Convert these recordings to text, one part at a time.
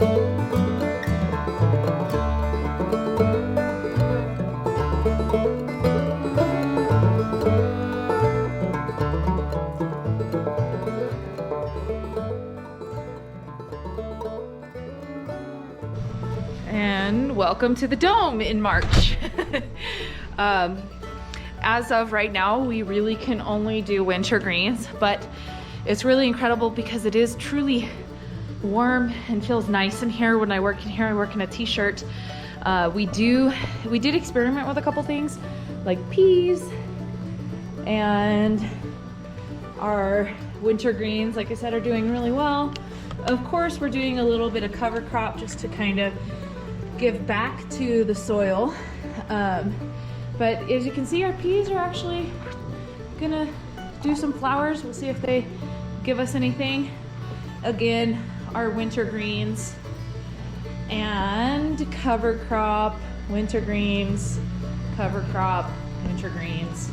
And welcome to the Dome in March. As of right now, we really can only do winter greens, but it's really incredible because it is truly warm and feels nice in here. When I work in here, I work in a t-shirt. We did experiment with a couple things like peas, and our winter greens, like I said, are doing really well. Of course, we're doing a little bit of cover crop just to kind of give back to the soil. But as you can see, our peas are actually gonna do some flowers. We'll see if they give us anything. Again, our winter greens and cover crop, winter greens, cover crop, winter greens.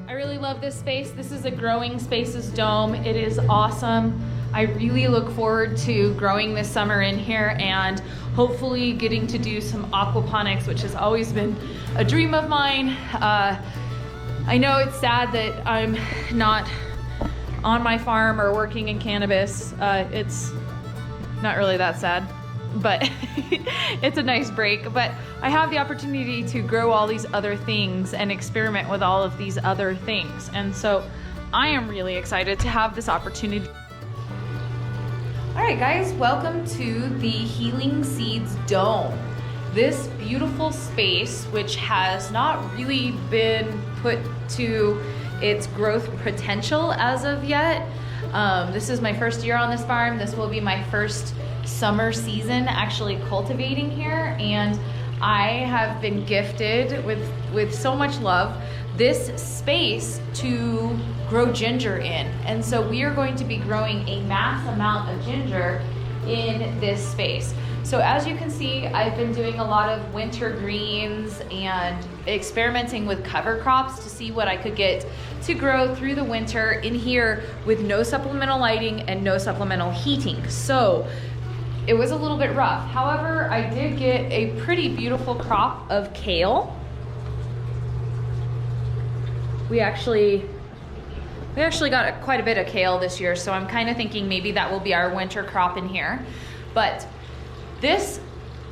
I really love this space. This is a Growing Spaces Dome. It is awesome. I really look forward to growing this summer in here and hopefully getting to do some aquaponics, which has always been a dream of mine. I know it's sad that I'm not on my farm or working in cannabis. It's not really that sad, but it's a nice break. But I have the opportunity to grow all these other things and experiment with all of these other things. And so I am really excited to have this opportunity. All right, guys, welcome to the Healing Seeds Dome. This beautiful space, which has not really been put to its growth potential as of yet. This is my first year on this farm. This will be my first summer season actually cultivating here, and I have been gifted with so much love this space to grow ginger in. And so we are going to be growing a mass amount of ginger in this space. So as you can see, I've been doing a lot of winter greens and experimenting with cover crops to see what I could get to grow through the winter in here with no supplemental lighting and no supplemental heating. So it was a little bit rough. However, I did get a pretty beautiful crop of kale. We actually got quite a bit of kale this year, so I'm kind of thinking maybe that will be our winter crop in here. But this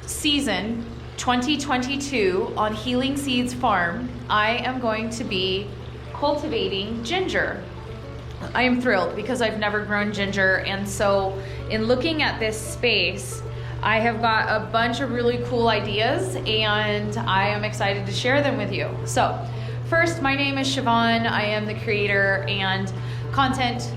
season, 2022, on Healing Seeds Farm, I am going to be cultivating ginger. I am thrilled because I've never grown ginger, and so in looking at this space, I have got a bunch of really cool ideas, and I am excited to share them with you. So first, my name is Siobhan. I am the creator and content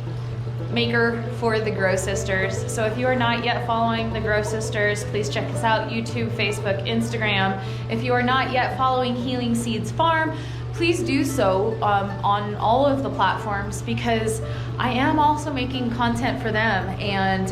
maker for the Grow Sisters. So if you are not yet following the Grow Sisters, please check us out: YouTube, Facebook, Instagram. If you are not yet following Healing Seeds Farm, please do so on all of the platforms, because I am also making content for them, and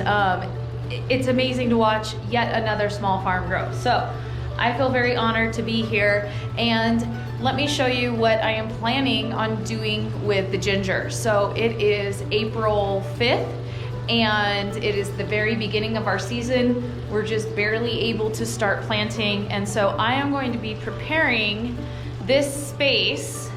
it's amazing to watch yet another small farm grow. So I feel very honored to be here, and let me show you what I am planning on doing with the ginger. So it is April 5th, and it is the very beginning of our season. We're just barely able to start planting, and so I am going to be preparing this space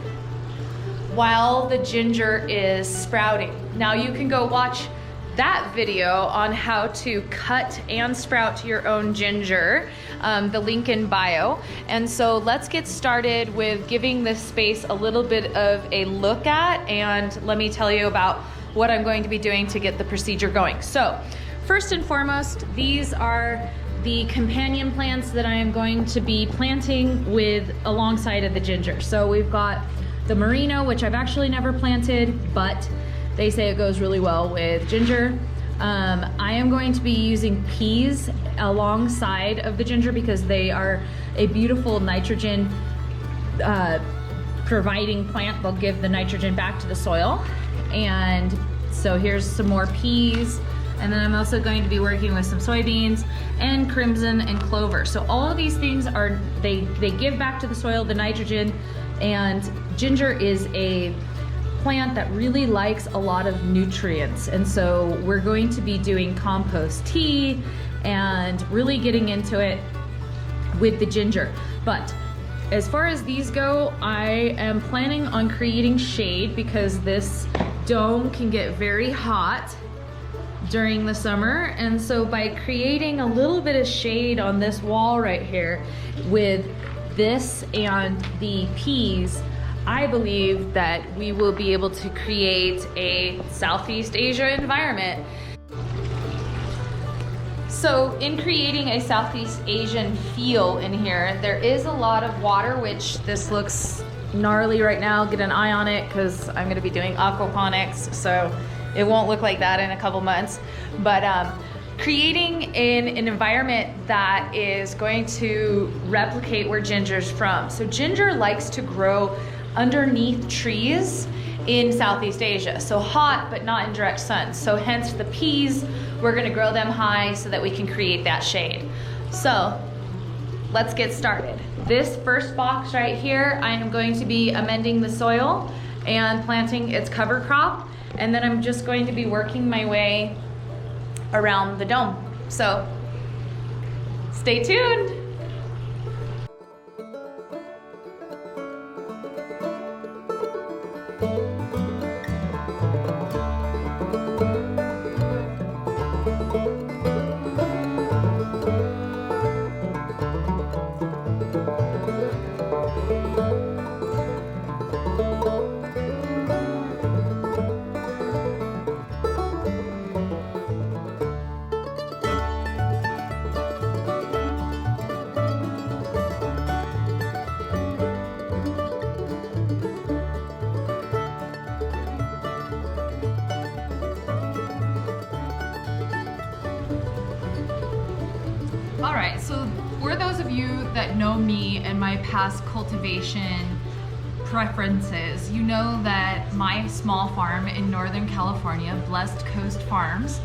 while the ginger is sprouting. Now you can go watch that video on how to cut and sprout your own ginger, the link in bio. And so let's get started with giving this space a little bit of a look at, and let me tell you about what I'm going to be doing to get the procedure going. So first and foremost, these are the companion plants that I am going to be planting with alongside of the ginger. So we've got the merino, which I've actually never planted, but they say it goes really well with ginger. I am going to be using peas alongside of the ginger because they are a beautiful nitrogen providing plant. They'll give the nitrogen back to the soil. And so here's some more peas. And then I'm also going to be working with some soybeans and crimson and clover. So all of these things are, they give back to the soil the nitrogen, and ginger is a plant that really likes a lot of nutrients. And so we're going to be doing compost tea and really getting into it with the ginger. But as far as these go, I am planning on creating shade because this dome can get very hot during the summer. And so by creating a little bit of shade on this wall right here with this and the peas, I believe that we will be able to create a Southeast Asia environment. So in creating a Southeast Asian feel in here, there is a lot of water, which this looks gnarly right now. Get an eye on it because I'm gonna be doing aquaponics, so it won't look like that in a couple months. But creating in an environment that is going to replicate where ginger's from. So ginger likes to grow underneath trees in Southeast Asia. So hot, but not in direct sun. So hence the peas, we're gonna grow them high so that we can create that shade. So let's get started. This first box right here, I am going to be amending the soil and planting its cover crop. And then I'm just going to be working my way around the dome. So stay tuned. All right, so for those of you that know me and my past cultivation preferences, you know that my small farm in Northern California, Blessed Coast Farms,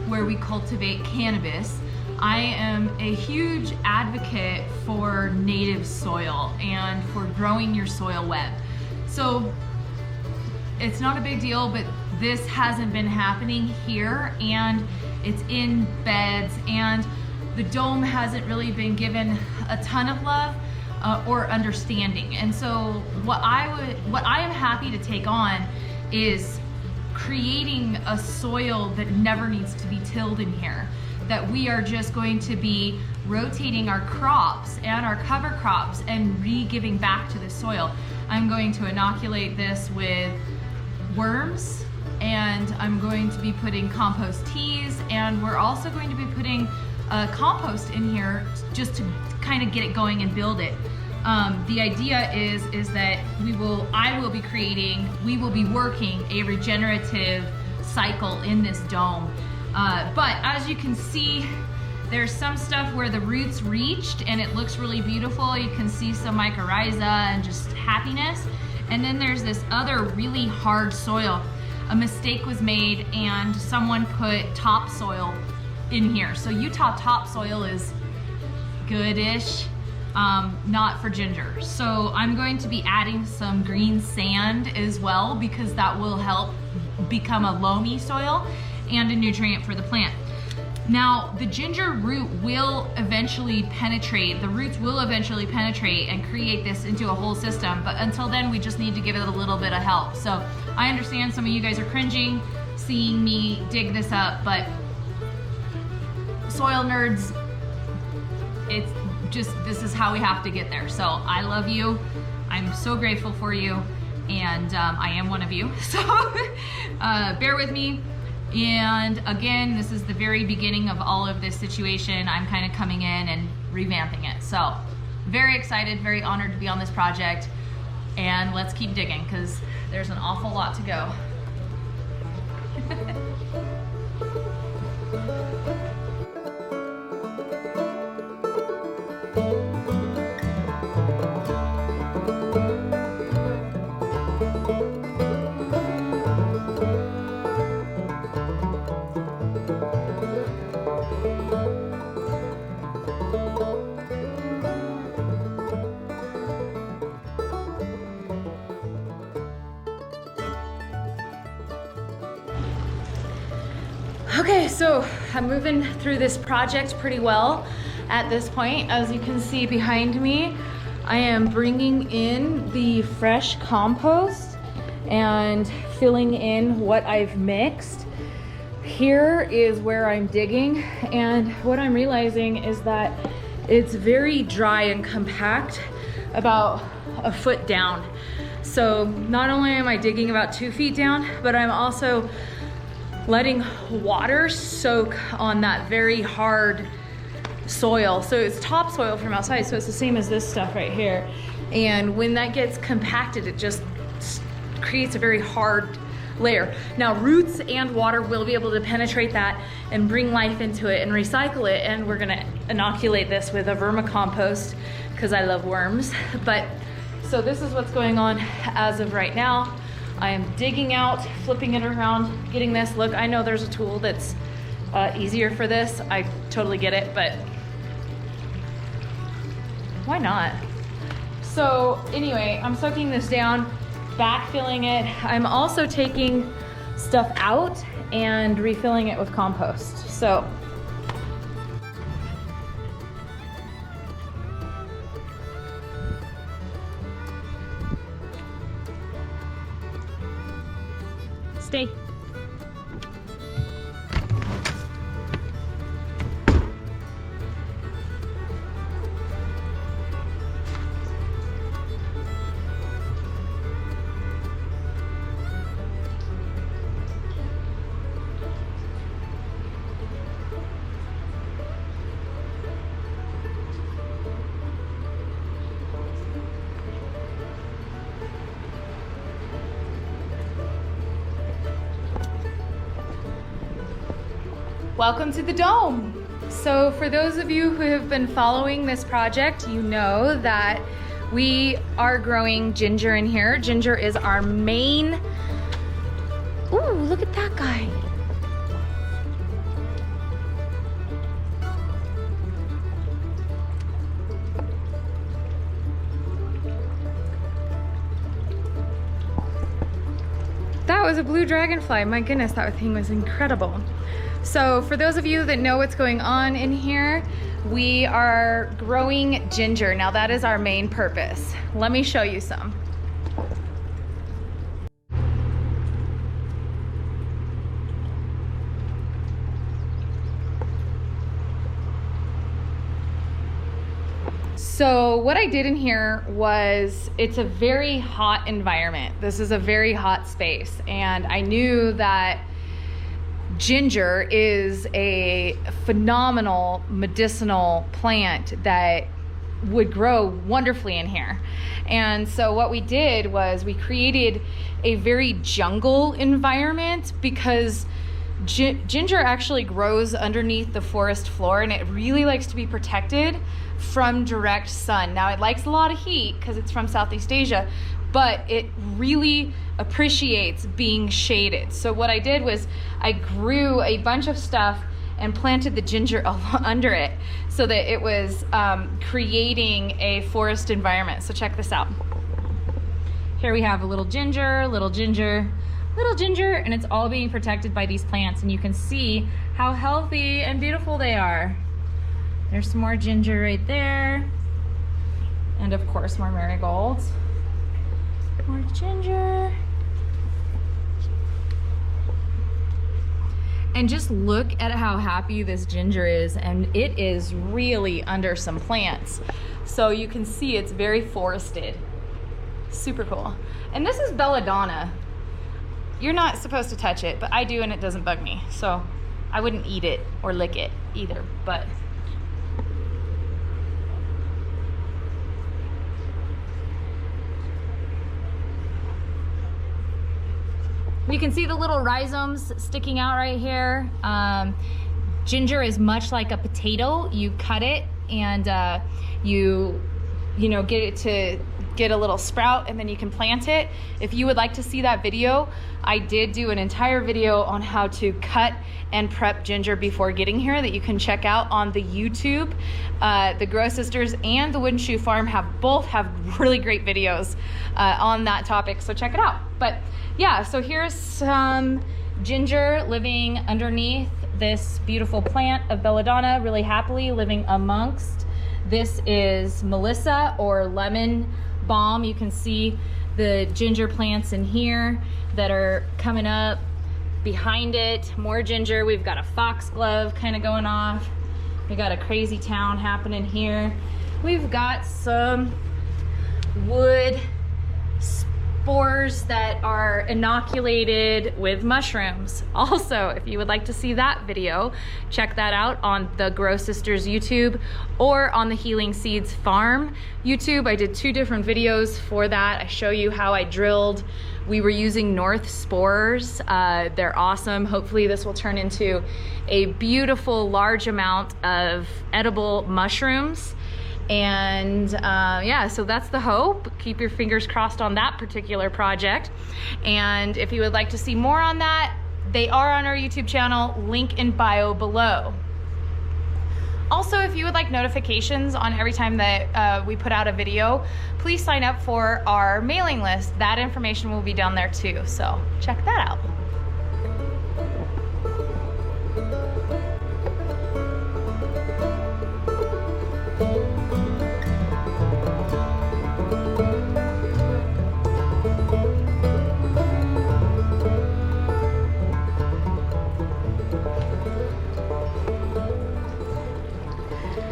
where we cultivate cannabis, I am a huge advocate for native soil and for growing your soil web. So it's not a big deal, but this hasn't been happening here, and it's in beds, and the dome hasn't really been given a ton of love or understanding. And so what I am happy to take on is creating a soil that never needs to be tilled in here, that we are just going to be rotating our crops and our cover crops and re-giving back to the soil. I'm going to inoculate this with worms, and I'm going to be putting compost teas, and we're also going to be putting compost in here just to kind of get it going and build it. The idea is that we will be working a regenerative cycle in this dome. But as you can see, there's some stuff where the roots reached and it looks really beautiful. You can see some mycorrhiza and just happiness. And then there's this other really hard soil. A mistake was made and someone put topsoil in here. So Utah topsoil is goodish, not for ginger. So I'm going to be adding some green sand as well, because that will help become a loamy soil and a nutrient for the plant. Now, the ginger root will eventually penetrate, the roots will eventually penetrate and create this into a whole system, but until then we just need to give it a little bit of help. So I understand some of you guys are cringing seeing me dig this up, but soil nerds, it's just, this is how we have to get there. So I love you, I'm so grateful for you, and I am one of you, so bear with me. And again, this is the very beginning of all of this situation. I'm kind of coming in and revamping it. So very excited, very honored to be on this project, and let's keep digging because there's an awful lot to go. Okay, so I'm moving through this project pretty well at this point. As you can see behind me, I am bringing in the fresh compost and filling in what I've mixed. Here is where I'm digging, and what I'm realizing is that it's very dry and compact, about a foot down. So not only am I digging about 2 feet down, but I'm also letting water soak on that very hard soil. So it's topsoil from outside, so it's the same as this stuff right here. And when that gets compacted, it just creates a very hard layer. Now roots and water will be able to penetrate that and bring life into it and recycle it. And we're gonna inoculate this with a vermicompost because I love worms. But so this is what's going on as of right now. I am digging out, flipping it around, getting this. Look, I know there's a tool that's easier for this. I totally get it, but why not? So anyway, I'm soaking this down, backfilling it. I'm also taking stuff out and refilling it with compost. So stay. Welcome to the dome. So for those of you who have been following this project, you know that we are growing ginger in here. Ginger is our main, ooh, look at that guy. That was a blue dragonfly. My goodness, that thing was incredible. So for those of you that know what's going on in here, we are growing ginger. Now that is our main purpose. Let me show you some. So what I did in here was, it's a very hot environment. This is a very hot space, and I knew that ginger is a phenomenal medicinal plant that would grow wonderfully in here. And so what we did was we created a very jungle environment, because ginger actually grows underneath the forest floor, and it really likes to be protected from direct sun. Now it likes a lot of heat because it's from Southeast Asia, but it really appreciates being shaded. So what I did was I grew a bunch of stuff and planted the ginger under it so that it was creating a forest environment. So check this out. Here we have a little ginger, little ginger, little ginger, and it's all being protected by these plants, and you can see how healthy and beautiful they are. There's some more ginger right there, and of course more marigolds. More ginger. And just look at how happy this ginger is, and it is really under some plants. So you can see it's very forested. Super cool. And this is belladonna. You're not supposed to touch it, but I do, and it doesn't bug me. So I wouldn't eat it or lick it either, but you can see the little rhizomes sticking out right here. Ginger is much like a potato. You cut it and you get it to get a little sprout, and then you can plant it. If you would like to see that video, I did do an entire video on how to cut and prep ginger before getting here that you can check out on the YouTube. The Grow Sisters and the Wooden Shoe Farm both have really great videos on that topic, so check it out. But yeah, so here's some ginger living underneath this beautiful plant of belladonna really happily living amongst. This is Melissa or lemon balm. You can see the ginger plants in here that are coming up. Behind it, more ginger. We've got a foxglove kind of going off. We got a crazy town happening here. We've got some wood spores that are inoculated with mushrooms. Also, if you would like to see that video, check that out on the Grow Sisters YouTube or on the Healing Seeds Farm YouTube. I did 2 different videos for that. I show you how I drilled. We were using North spores. They're awesome. Hopefully this will turn into a beautiful large amount of edible mushrooms. And yeah, so that's the hope. Keep your fingers crossed on that particular project. And if you would like to see more on that, they are on our YouTube channel, link in bio below. Also, if you would like notifications on every time that we put out a video, please sign up for our mailing list. That information will be down there too, so check that out.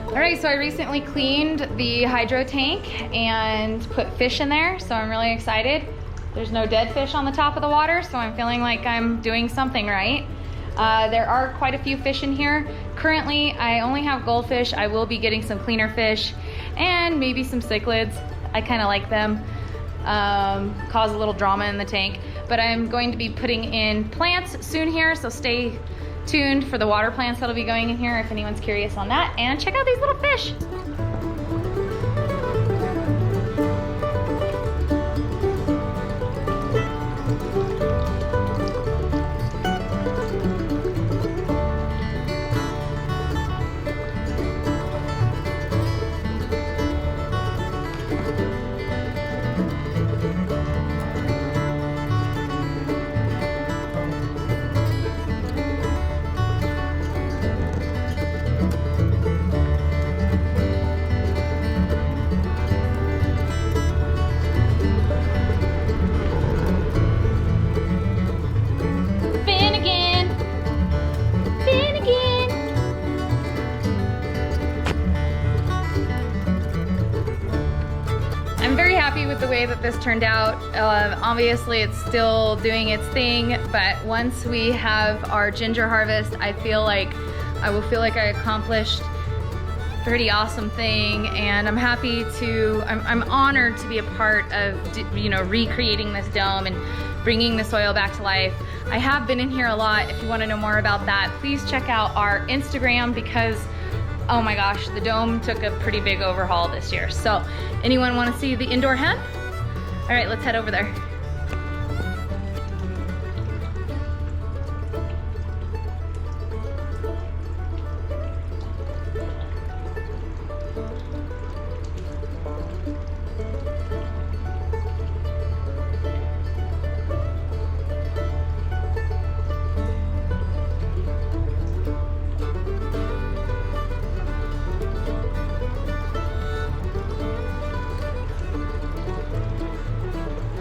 All right, so I recently cleaned the hydro tank and put fish in there, so I'm really excited. There's no dead fish on the top of the water, so I'm feeling like I'm doing something right. There are quite a few fish in here. Currently, I only have goldfish. I will be getting some cleaner fish and maybe some cichlids. I kind of like them. Cause a little drama in the tank. But I'm going to be putting in plants soon here, so stay tuned for the water plants that'll be going in here if anyone's curious on that. And check out these little fish. I'm very happy with the way that this turned out. Obviously it's still doing its thing, but once we have our ginger harvest, I will feel like I accomplished a pretty awesome thing, and I'm honored to be a part of, you know, recreating this dome and bringing the soil back to life. I have been in here a lot. If you want to know more about that, please check out our Instagram, because oh my gosh, the dome took a pretty big overhaul this year. So anyone want to see the indoor hemp? All right, let's head over there.